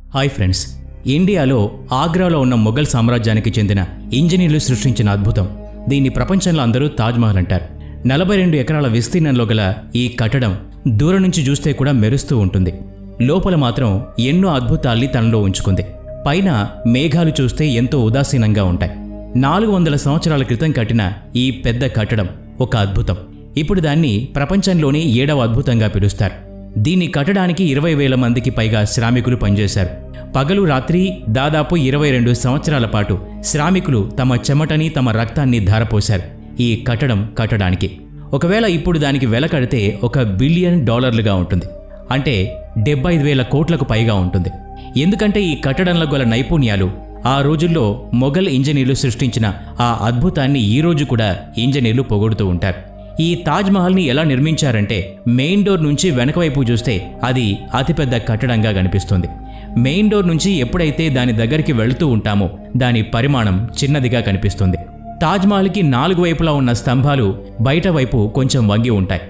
Hi friends, ఇండియాలో ఆగ్రాలో ఉన్న మొఘల్ సామ్రాజ్యానికి చెందిన ఇంజనీర్లు సృష్టించిన అద్భుతం. దీన్ని ప్రపంచంలో అందరూ తాజ్మహల్ అంటారు. 42 ఎకరాల విస్తీర్ణంలో గల ఈ కట్టడం దూరం నుంచి చూస్తే కూడా మెరుస్తూ ఉంటుంది. లోపల మాత్రం ఎన్నో అద్భుతాల్ని తనలో ఉంచుకుంది. పైన మేఘాలు చూస్తే ఎంతో ఉదాసీనంగా ఉంటాయి. 400 సంవత్సరాల క్రితం కట్టిన ఈ పెద్ద కట్టడం ఒక అద్భుతం. ఇప్పుడు దాన్ని ప్రపంచంలోనే 7వ అద్భుతంగా పిలుస్తారు. దీన్ని కట్టడానికి 20,000 మందికి పైగా శ్రామికులు పనిచేశారు. పగలు రాత్రి దాదాపు 22 సంవత్సరాల పాటు శ్రామికులు తమ చెమటని తమ రక్తాన్ని ధారపోశారు ఈ కట్టడం కట్టడానికి. ఒకవేళ ఇప్పుడు దానికి వెల కడితే $1 బిలియన్ ఉంటుంది. అంటే 75,000 కోట్లకు పైగా ఉంటుంది. ఎందుకంటే ఈ కట్టడంలో గల నైపుణ్యాలు ఆ రోజుల్లో మొఘల్ ఇంజనీర్లు సృష్టించిన ఆ అద్భుతాన్ని ఈ రోజు కూడా ఇంజనీర్లు పొగుడుతూ ఉంటారు. ఈ తాజ్మహల్ని ఎలా నిర్మించారంటే, మెయిన్ డోర్ నుంచి వెనక వైపు చూస్తే అది అతిపెద్ద కట్టడంగా కనిపిస్తుంది. మెయిన్ డోర్ నుంచి ఎప్పుడైతే దాని దగ్గరికి వెళుతూ ఉంటామో దాని పరిమాణం చిన్నదిగా కనిపిస్తుంది. తాజ్మహల్కి 4 వైపులా ఉన్న స్తంభాలు బయట వైపు కొంచెం వంగి ఉంటాయి.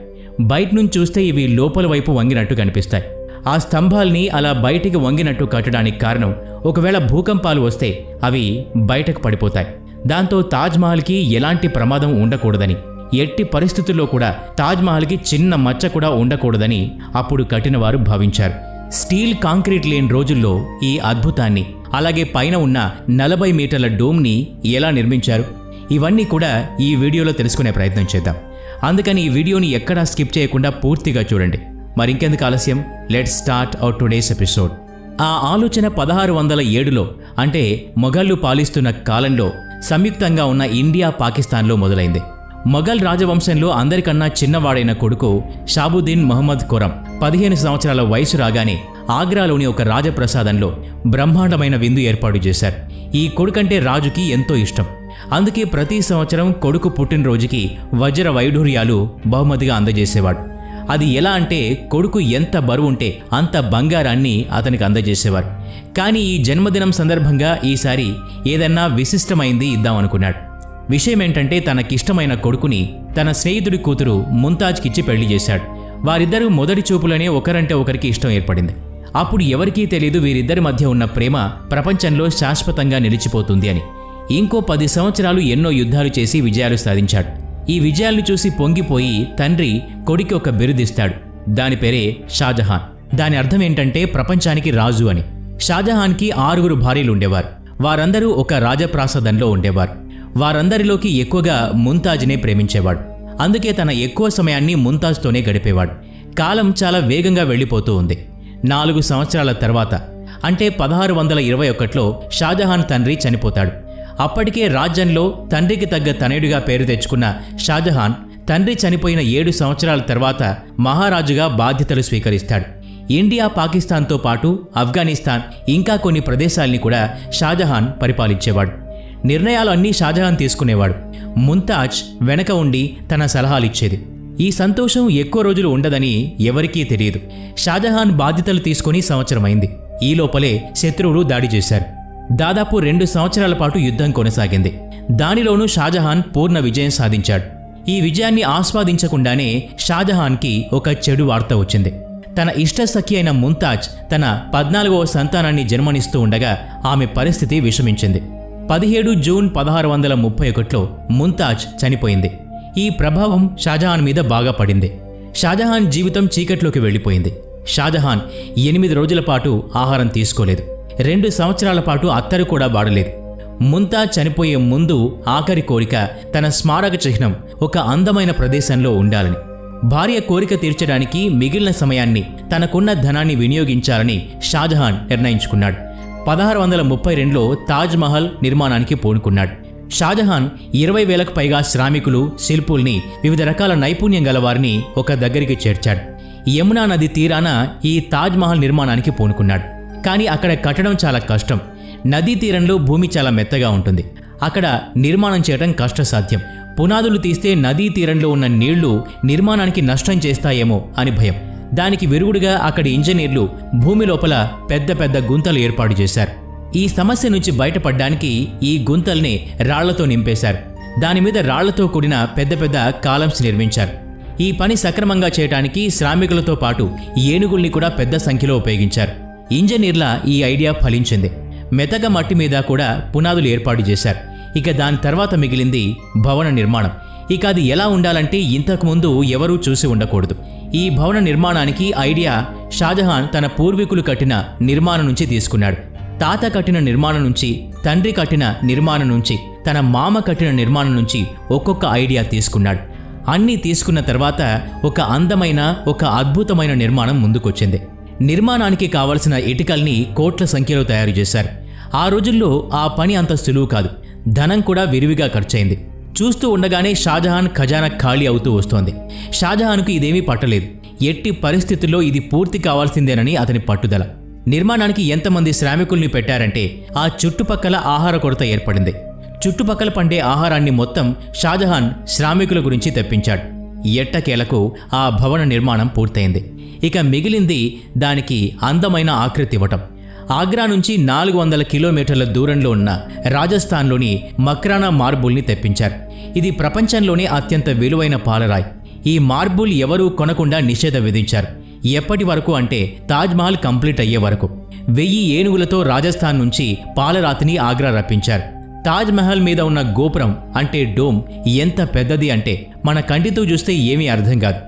బయట నుంచి చూస్తే ఇవి లోపల వైపు వంగినట్టు కనిపిస్తాయి. ఆ స్తంభాల్ని అలా బయటికి వంగినట్టు కట్టడానికి కారణం, ఒకవేళ భూకంపాలు వస్తే అవి బయటకు పడిపోతాయి. దాంతో తాజ్మహల్కి ఎలాంటి ప్రమాదం ఉండకూడదని, ఎట్టి పరిస్థితుల్లో కూడా తాజ్మహల్కి చిన్న మచ్చ కూడా ఉండకూడదని అప్పుడు కట్టినవారు భావించారు. స్టీల్ కాంక్రీట్ లేని రోజుల్లో ఈ అద్భుతాన్ని, అలాగే పైన ఉన్న 40 మీటర్ల డోమ్ని ఎలా నిర్మించారు, ఇవన్నీ కూడా ఈ వీడియోలో తెలుసుకునే ప్రయత్నం చేద్దాం. అందుకని ఈ వీడియోని ఎక్కడా స్కిప్ చేయకుండా పూర్తిగా చూడండి. మరింకెందుకు ఆలస్యం, let's start our today's episode. ఆ ఆలోచన 1607లో, అంటే మొఘళ్ళు పాలిస్తున్న కాలంలో సంయుక్తంగా ఉన్న ఇండియా పాకిస్తాన్లో మొదలైంది. మొఘల్ రాజవంశంలో అందరికన్నా చిన్నవాడైన కొడుకు షాబుద్దీన్ మహమ్మద్ ఖురం 15 సంవత్సరాల వయసు రాగానే ఆగ్రాలోని ఒక రాజప్రసాదంలో బ్రహ్మాండమైన విందు ఏర్పాటు చేశారు. ఈ కొడుకంటే రాజుకి ఎంతో ఇష్టం. అందుకే ప్రతి సంవత్సరం కొడుకు పుట్టినరోజుకి వజ్ర వైఢూర్యాలు బహుమతిగా అందజేసేవాడు. అది ఎలా అంటే, కొడుకు ఎంత బరువుంటే అంత బంగారాన్ని అతనికి అందజేసేవారు. కానీ ఈ జన్మదినం సందర్భంగా ఈసారి ఏదన్నా విశిష్టమైంది ఇద్దామనుకున్నాడు. విషయం ఏంటంటే, తనకిష్టమైన కొడుకుని తన స్నేహితుడి కూతురు ముంతాజ్కిచ్చి పెళ్లి చేశాడు. వారిద్దరూ మొదటి చూపులోనే ఒకరంటే ఒకరికి ఇష్టం ఏర్పడింది. అప్పుడు ఎవరికీ తెలీదు వీరిద్దరి మధ్య ఉన్న ప్రేమ ప్రపంచంలో శాశ్వతంగా నిలిచిపోతుంది అని. ఇంకో 10 సంవత్సరాలు ఎన్నో యుద్ధాలు చేసి విజయాలు సాధించాడు. ఈ విజయాలను చూసి పొంగిపోయి తండ్రి కొడుకు ఒక బిరుదిస్తాడు. దాని పేరే షాజహాన్. దాని అర్థం ఏంటంటే ప్రపంచానికి రాజు అని. షాజహాన్కి 6 భార్యలు ఉండేవారు. వారందరూ ఒక రాజప్రాసాదంలో ఉండేవారు. వారందరిలోకి ఎక్కువగా ముంతాజ్నే ప్రేమించేవాడు. అందుకే తన ఎక్కువ సమయాన్ని ముంతాజ్తోనే గడిపేవాడు. కాలం చాలా వేగంగా వెళ్ళిపోతూ ఉంది. 4 సంవత్సరాల తర్వాత, అంటే 1621లో షాజహాన్ తండ్రి చనిపోతాడు. అప్పటికే రాజ్యంలో తండ్రికి తగ్గ తనయుడిగా పేరు తెచ్చుకున్న షాజహాన్ తండ్రి చనిపోయిన 7 సంవత్సరాల తర్వాత మహారాజుగా బాధ్యతలు స్వీకరిస్తాడు. ఇండియా, పాకిస్తాన్తో పాటు ఆఫ్ఘనిస్తాన్, ఇంకా కొన్ని ప్రదేశాల్ని కూడా షాజహాన్ పరిపాలించేవాడు. నిర్ణయాలు అన్నీ షాజహాన్ తీసుకునేవాడు. ముంతాజ్ వెనక ఉండి తన సలహాలిచ్చేది. ఈ సంతోషం ఎక్కువ రోజులు ఉండదని ఎవరికీ తెలియదు. షాజహాన్ బాధ్యతలు తీసుకుని సంవత్సరమైంది. ఈ లోపలే శత్రువులు దాడి చేశారు. దాదాపు 2 సంవత్సరాల పాటు యుద్ధం కొనసాగింది. దానిలోనూ షాజహాన్ పూర్ణ విజయం సాధించాడు. ఈ విజయాన్ని ఆస్వాదించకుండానే షాజహాన్కి ఒక చెడు వార్త వచ్చింది. తన ఇష్ట సఖి అయిన ముంతాజ్ తన 14వ సంతానాన్ని జన్మనిస్తూ ఉండగా ఆమె పరిస్థితి విషమించింది. 17 జూన్ 1631లో ముంతాజ్ చనిపోయింది. ఈ ప్రభావం షాజహాన్ మీద బాగా పడింది. షాజహాన్ జీవితం చీకట్లోకి వెళ్ళిపోయింది. షాజహాన్ 8 రోజుల పాటు ఆహారం తీసుకోలేదు. 2 సంవత్సరాల పాటు అత్తరు కూడా వాడలేదు. ముంతాజ్ చనిపోయే ముందు ఆఖరి కోరిక తన స్మారక చిహ్నం ఒక అందమైన ప్రదేశంలో ఉండాలని. భార్య కోరిక తీర్చడానికి మిగిలిన సమయాన్ని తనకున్న ధనాన్ని వినియోగించాలని షాజహాన్ నిర్ణయించుకున్నాడు. 1632లో తాజ్మహల్ నిర్మాణానికి పూనుకున్నాడు. షాజహాన్ 20,000కు పైగా శ్రామికులు, శిల్పుల్ని, వివిధ రకాల నైపుణ్యం గలవారిని ఒక దగ్గరికి చేర్చాడు. యమునా నది తీరాన ఈ తాజ్మహల్ నిర్మాణానికి పూనుకున్నాడు. కానీ అక్కడ కట్టడం చాలా కష్టం. నదీ తీరంలో భూమి చాలా మెత్తగా ఉంటుంది. అక్కడ నిర్మాణం చేయడం కష్టసాధ్యం. పునాదులు తీస్తే నదీ తీరంలో ఉన్న నీళ్లు నిర్మాణానికి నష్టం చేస్తాయేమో అని భయం. దానికి విరుగుడుగా అక్కడి ఇంజనీర్లు భూమి లోపల పెద్ద పెద్ద గుంతలు ఏర్పాటు చేశారు. ఈ సమస్య నుంచి బయటపడడానికి ఈ గుంతల్ని రాళ్లతో నింపేశారు. దానిమీద రాళ్లతో కూడిన పెద్ద పెద్ద కాలమ్స్ నిర్మించారు. ఈ పని సక్రమంగా చేయడానికి శ్రామికులతో పాటు ఏనుగుల్ని కూడా పెద్ద సంఖ్యలో ఉపయోగించారు. ఇంజనీర్ల ఈ ఐడియా ఫలించింది. మెతక మట్టి మీద కూడా పునాదులు ఏర్పాటు చేశారు. ఇక దాని తర్వాత మిగిలింది భవన నిర్మాణం. ఇక అది ఎలా ఉండాలంటే ఇంతకుముందు ఎవరూ చూసి ఉండకూడదు. ఈ భవన నిర్మాణానికి ఐడియా షాజహాన్ తన పూర్వీకులు కట్టిన నిర్మాణం నుంచి తీసుకున్నాడు. తాత కట్టిన నిర్మాణం నుంచి, తండ్రి కట్టిన నిర్మాణం నుంచి, తన మామ కట్టిన నిర్మాణం నుంచి ఒక్కొక్క ఐడియా తీసుకున్నాడు. అన్నీ తీసుకున్న తర్వాత ఒక అందమైన, ఒక అద్భుతమైన నిర్మాణం ముందుకొచ్చింది. నిర్మాణానికి కావలసిన ఇటుకల్ని కోట్ల సంఖ్యలో తయారు చేశారు. ఆ రోజుల్లో ఆ పని అంత సులువు కాదు. ధనం కూడా విరివిగా ఖర్చయింది. చూస్తూ ఉండగానే షాజహాన్ ఖజానా ఖాళీ అవుతూ వస్తోంది. షాజహాన్కు ఇదేమీ పట్టలేదు. ఎట్టి పరిస్థితుల్లో ఇది పూర్తి కావాల్సిందేనని అతని పట్టుదల. నిర్మాణానికి ఎంతమంది శ్రామికుల్ని పెట్టారంటే ఆ చుట్టుపక్కల ఆహార కొరత ఏర్పడింది. చుట్టుపక్కల పండే ఆహారాన్ని మొత్తం షాజహాన్ శ్రామికుల గురించి తెప్పించాడు. ఎట్టకేలకు ఆ భవన నిర్మాణం పూర్తయింది. ఇక మిగిలింది దానికి అందమైన ఆకృతి ఇవ్వటం. ఆగ్రా నుంచి 400 కిలోమీటర్ల దూరంలో ఉన్న రాజస్థాన్లోని మక్రానా మార్బుల్ని తెప్పించారు. ఇది ప్రపంచంలోనే అత్యంత విలువైన పాలరాయి. ఈ మార్బుల్ ఎవరూ కొనకుండా నిషేధం విధించారు. ఎప్పటి వరకు అంటే తాజ్మహల్ కంప్లీట్ అయ్యే వరకు. 1000 ఏనుగులతో రాజస్థాన్ నుంచి పాలరాతిని ఆగ్రా రప్పించారు. తాజ్మహల్ మీద ఉన్న గోపురం అంటే డోమ్ ఎంత పెద్దది అంటే మన కంటితో చూస్తే ఏమీ అర్థం కాదు.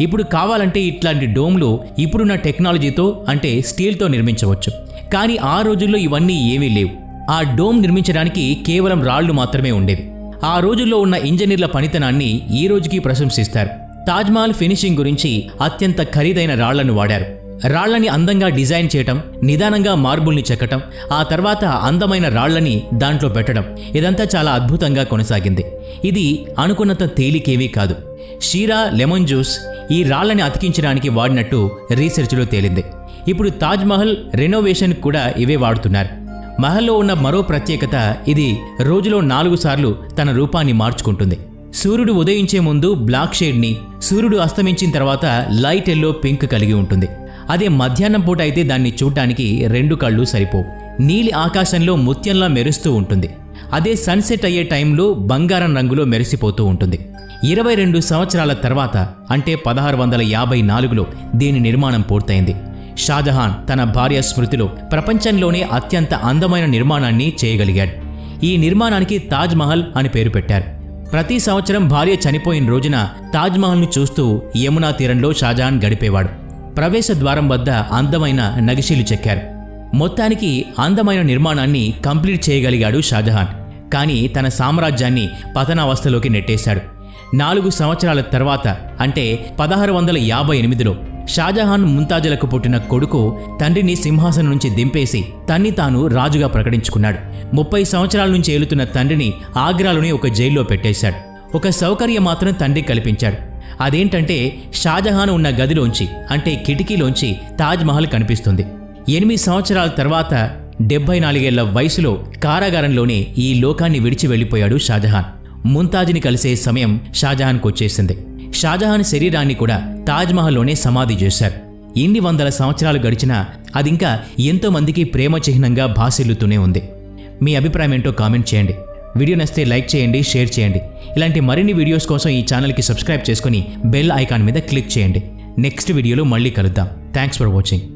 ఇప్పుడు కావాలంటే ఇట్లాంటి డోమ్లు ఇప్పుడున్న టెక్నాలజీతో అంటే స్టీల్తో నిర్మించవచ్చు. కానీ ఆ రోజుల్లో ఇవన్నీ ఏమీ లేవు. ఆ డోమ్ నిర్మించడానికి కేవలం రాళ్లు మాత్రమే ఉండేవి. ఆ రోజుల్లో ఉన్న ఇంజనీర్ల పనితనాన్ని ఈ రోజుకి ప్రశంసిస్తారు. తాజ్మహల్ ఫినిషింగ్ గురించి అత్యంత ఖరీదైన రాళ్లను వాడారు. రాళ్లని అందంగా డిజైన్ చేయటం, నిదానంగా మార్బుల్ని చెక్కటం, ఆ తర్వాత అందమైన రాళ్లని దాంట్లో పెట్టడం, ఇదంతా చాలా అద్భుతంగా కొనసాగింది. ఇది అనుకున్నంత తేలికేమీ కాదు. షీరా, లెమన్ జ్యూస్ ఈ రాళ్లని అతికించడానికి వాడినట్టు రీసెర్చ్లో తేలింది. ఇప్పుడు తాజ్మహల్ రెనోవేషన్ కూడా ఇవే వాడుతున్నారు. మహల్లో ఉన్న మరో ప్రత్యేకత, ఇది రోజులో 4 సార్లు తన రూపాన్ని మార్చుకుంటుంది. సూర్యుడు ఉదయించే ముందు బ్లాక్ షేడ్ని, సూర్యుడు అస్తమించిన తర్వాత లైట్ ఎల్లో పింక్ కలిగి ఉంటుంది. అదే మధ్యాహ్నం పూట అయితే దాన్ని చూడటానికి 2 కళ్ళు సరిపోవు. నీలి ఆకాశంలో ముత్యంలా మెరుస్తూ ఉంటుంది. అదే సన్సెట్ అయ్యే టైంలో బంగారం రంగులో మెరిసిపోతూ ఉంటుంది. 22 సంవత్సరాల తర్వాత అంటే 1654లో దీని నిర్మాణం పూర్తయింది. షాజహాన్ తన భార్య స్మృతిలో ప్రపంచంలోనే అత్యంత అందమైన నిర్మాణాన్ని చేయగలిగాడు. ఈ నిర్మాణానికి తాజ్మహల్ అని పేరు పెట్టారు. ప్రతి సంవత్సరం భార్య చనిపోయిన రోజున తాజ్మహల్ను చూస్తూ యమునా తీరంలో షాజహాన్ గడిపేవాడు. ప్రవేశ ద్వారం వద్ద అందమైన నగిషీలు చెక్కారు. మొత్తానికి అందమైన నిర్మాణాన్ని కంప్లీట్ చేయగలిగాడు షాజహాన్. కానీ తన సామ్రాజ్యాన్ని పతనావస్థలోకి నెట్టేశాడు. 4 సంవత్సరాల తర్వాత అంటే 1658లో షాజహాన్ ముంతాజులకు పుట్టిన కొడుకు తండ్రిని సింహాసనం నుంచి దింపేసి తన్ని తాను రాజుగా ప్రకటించుకున్నాడు. 30 సంవత్సరాల నుంచి ఏలుతున్న తండ్రిని ఆగ్రాలోని ఒక జైల్లో పెట్టేశాడు. ఒక సౌకర్యం మాత్రం తండ్రి కల్పించాడు. అదేంటంటే షాజహాన్ ఉన్న గదిలోంచి అంటే కిటికీలోంచి తాజ్మహల్ కనిపిస్తుంది. 8 సంవత్సరాల తర్వాత 74 ఏళ్ల వయసులో కారాగారంలోనే ఈ లోకాన్ని విడిచి వెళ్ళిపోయాడు షాజహాన్. ముంతాజ్ని కలిసే సమయం షాజహాన్కు వచ్చేసింది. షాజహాన్ శరీరాన్ని కూడా తాజ్మహల్లోనే సమాధి చేశారు. ఇన్ని వందల సంవత్సరాలు గడిచినా అదింకా ఎంతో మందికి ప్రేమ చిహ్నంగా భాసిల్లుతూనే ఉంది. మీ అభిప్రాయం ఏంటో కామెంట్ చేయండి. వీడియో నచ్చితే లైక్ చేయండి, షేర్ చేయండి. ఇలాంటి మరిన్ని వీడియోస్ కోసం ఈ ఛానల్కి సబ్స్క్రైబ్ చేసుకొని బెల్ ఐకాన్ మీద క్లిక్ చేయండి. నెక్స్ట్ వీడియోలో మళ్ళీ కలుద్దాం. Thanks for watching.